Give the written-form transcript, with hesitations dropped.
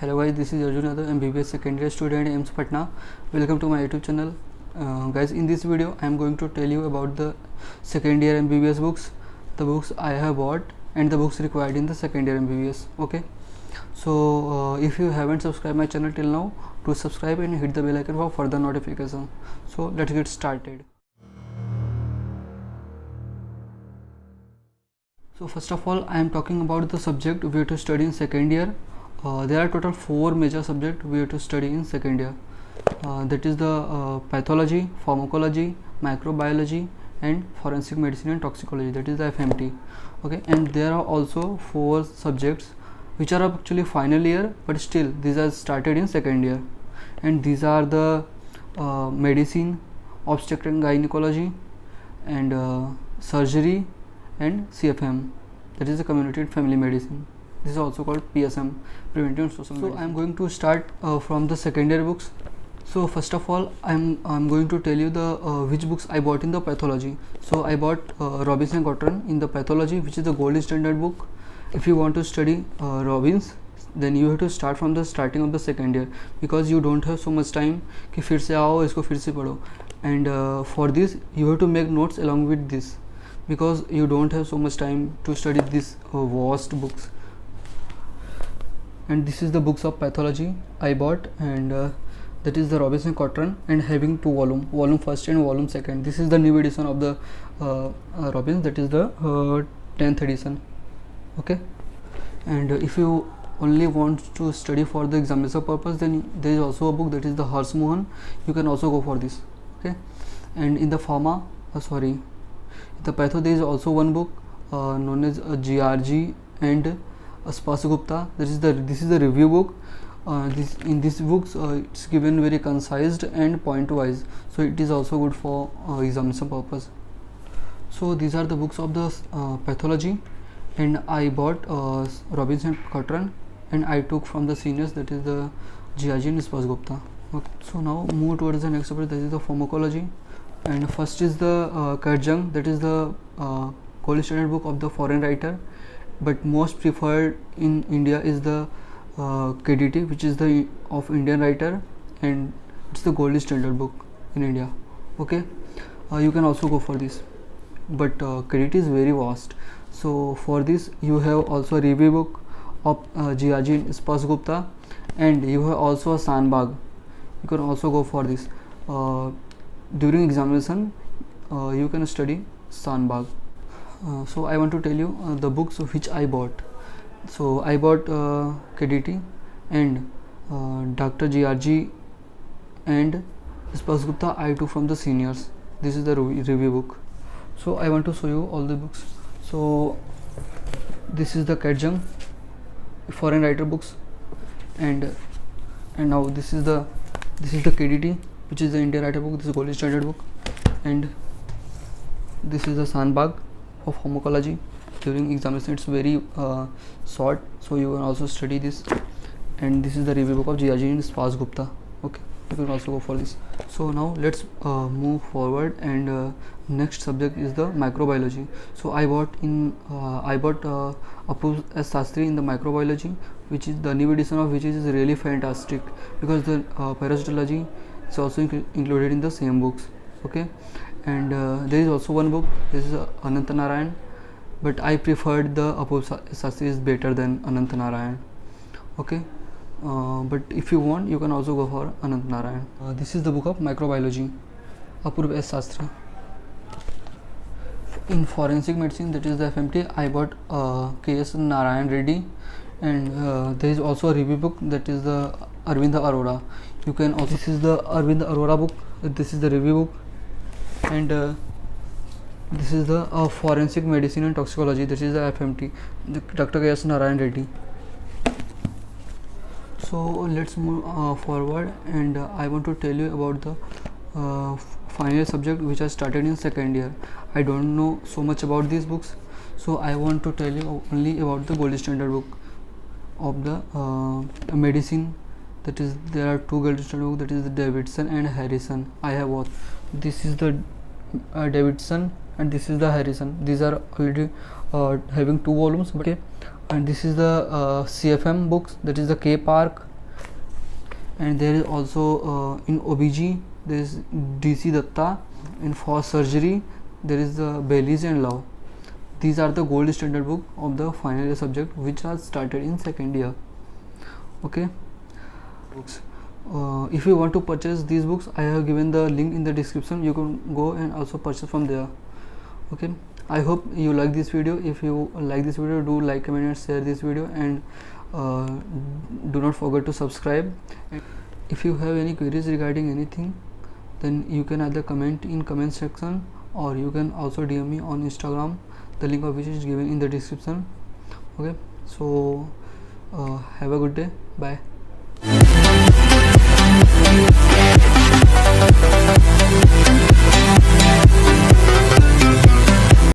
Hello guys, this is Arjun Yadav, MBBS second year student at AIIMS Patna. Welcome to my YouTube channel. Guys, in this video I am going to tell you about the second year MBBS books, the books I have bought and the books required in the second year MBBS. Okay, so if you haven't subscribed my channel till now, do subscribe and hit the bell icon for further notification. So let's get started. So first of all, I am talking about the subject we have to study in second year. There are total 4 major subjects we have to study in second year. That is the pathology, pharmacology, microbiology and forensic medicine and toxicology, that is the FMT. Okay, and there are also 4 subjects which are actually final year, but still these are started in second year, and these are the medicine, obstetrics and gynecology, and surgery and CFM, that is the community and family medicine. This is also called PSM, preventive and social medicine. So I am going to start from the second year books. So first of all, I'm going to tell you the which books I bought in the pathology. So I bought Robinson Cotran in the pathology, which is the gold standard book. If you want to study Robbins, then you have to start from the starting of the second year, because you don't have so much time कि फिर से आओ इसको फिर से पढ़ो, and for this you have to make notes along with this, because you don't have so much time to study these vast books. And this is the books of pathology I bought, and that is the Robinson Cotran, and having 2 volume first and volume second. This is the new edition of the Robbins, that is the 10th edition. Okay, and if you only want to study for the examination purpose, then there is also a book, that is the Harsh Mohan. You can also go for this. Okay, and in the the patho, there is also one book known as GRG and Spas Gupta. This is the review book. In these books it's given very concise and point wise, so it is also good for examination purpose. So these are the books of the pathology, and I bought Robinson Cotran, and I took from the seniors, that is the GRG and Spas Gupta. Okay. So now move towards the next subject, that is the pharmacology, and first is the Kairzhang, that is the gold standard book of the foreign writer, but most preferred in India is the KDT, which is the of Indian writer, and it's the gold standard book in India. Okay, you can also go for this, but KDT is very vast. So for this you have also a review book of GRG and Spas Gupta, and you have also a Sandbag. You can also go for this. During examination you can study Sandbag. So I want to tell you the books which I bought. So I bought KDT and Dr. GRG and Spas Gupta I took from the seniors. This is the review book. So I want to show you all the books. So this is the Kairzhang foreign writer books, and now this is the KDT, which is the Indian writer book. This is gold standard book, and this is the Sandbag of pharmacology. During examination it's very short, so you can also study this, and this is the review book of GRG and Spas Gupta. Okay, you can also go for this. So now let's move forward, and next subject is the microbiology. So I bought Apurva S. Sastry in the microbiology, which is the new edition of which is really fantastic, because the parasitology is also included in the same books. Okay, and there is also one book, this is Ananta Narayan, but I preferred the Apurva Sastry is better than Ananta Narayan. Okay, but if you want, you can also go for Ananta Narayan. This is the book of microbiology, Apurva S. Sastry. In forensic medicine, that is the FMT, I bought K.S. Narayan Reddy, and there is also a review book, that is the Arvinda Arora. You can also, this is the Arvinda Arora book, this is the review book, and this is the forensic medicine and toxicology, this is the FMT, Dr. K.S. Narayan Reddy. So let's move forward, and I want to tell you about the final subject which I started in second year. I don't know so much about these books, so I want to tell you only about the gold standard book of the medicine. That is, there are 2 gold standard books, that is the Davidson and Harrison. I have both. This is the Davidson and this is the Harrison. These are already having 2 volumes. Okay, and this is the CFM books, that is the K Park and there is also in OBG there is DC Datta, and for surgery there is the Baylis and Love. These are the gold standard book of the final year subject which are started in second year. Okay, books. If you want to purchase these books, I have given the link in the description. You can go and also purchase from there. Okay, I hope you like this video. If you like this video, do like, comment and share this video, and do not forget to subscribe. If you have any queries regarding anything, then you can either comment in comment section, or you can also DM me on Instagram, the link of which is given in the description. Okay, so have a good day. Bye.